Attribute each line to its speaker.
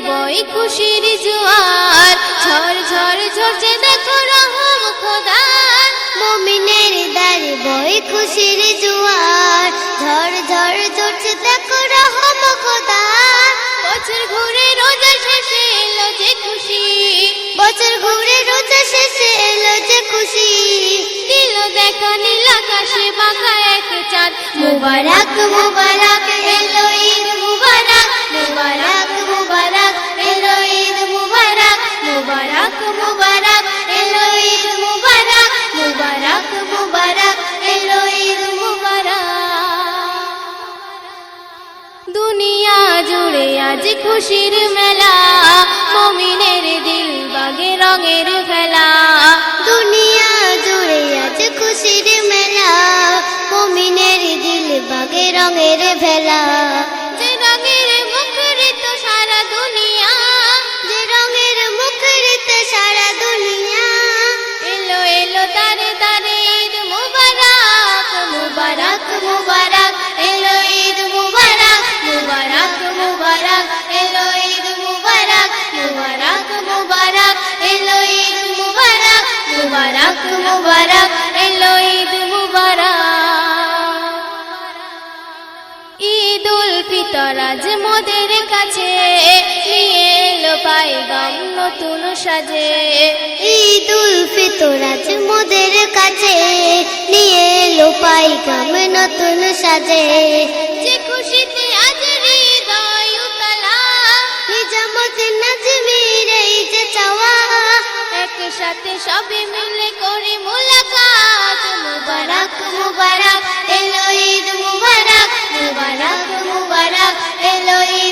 Speaker 1: বয় খুশির জোয়ার, ঝড় ঝড় ঝরছে দেখো রহম খোদার।
Speaker 2: মুমিনের দ্বারে বয় খুশির জোয়ার, ঝড় ঝড় ঝরছে দেখো রহম খোদার।
Speaker 1: বছর ঘুরে রোজা শেষে এলো যে খুশি,
Speaker 2: বছর ঘুরে রোজা শেষে এলো যে খুশি।
Speaker 1: দিল দেখা নীল আকাশে বাঁকা এক চাঁদ।
Speaker 2: মুবারক মুবারক এলো ঈদ মুবারক, মুবারক মুবারক এলো ঈদ মুবারক, মুবারক মুবারক এলো ঈদ মুবারক, মুবারক মুবারক এলো ঈদ মুবারক।
Speaker 1: দুনিয়া জুড়ে আজ খুশির মেলা, মুমিনের দিল বাগে রঙের খেলা।
Speaker 2: দুনিয়া জুড়ে আজ খুশির মেলা, মুমিনের দিল বাগে রঙের ভেলা।
Speaker 1: যে রঙের মুখরিত সারা দুনিয়া,
Speaker 2: যে রঙের মুখরিত সারা দুনিয়া।
Speaker 1: এলো এলো তারে তারে ঈদ মুবারক,
Speaker 2: মুবারক মুবারক এলো ঈদ মুবারক, মুবারক মুবারক এলো ঈদ মুবারক, মুবারক মুবারক এলো ঈদ মুবারক, মুবারক মুবারক এলো ঈদ মুবারক।
Speaker 1: ঈদুল ফিতর আজ মোদের কাছে, নিয়ে এলো পায়গাম নতুন সাজে।
Speaker 2: ঈদুল ফিতর আজ মোদের কাছে, নিয়ে এলো পায়গাম নতুন সাজে।
Speaker 1: যে খুশিতে আজ হৃদয় উতলা,
Speaker 2: নিজামত নাজমির এই যে চাওয়া,
Speaker 1: একসাথে সবে মিলে করে মুলাকাত।
Speaker 2: মুবারক মুবারক এলো ঈদ মুবারক, মুবারক মুবারক এলো ঈদ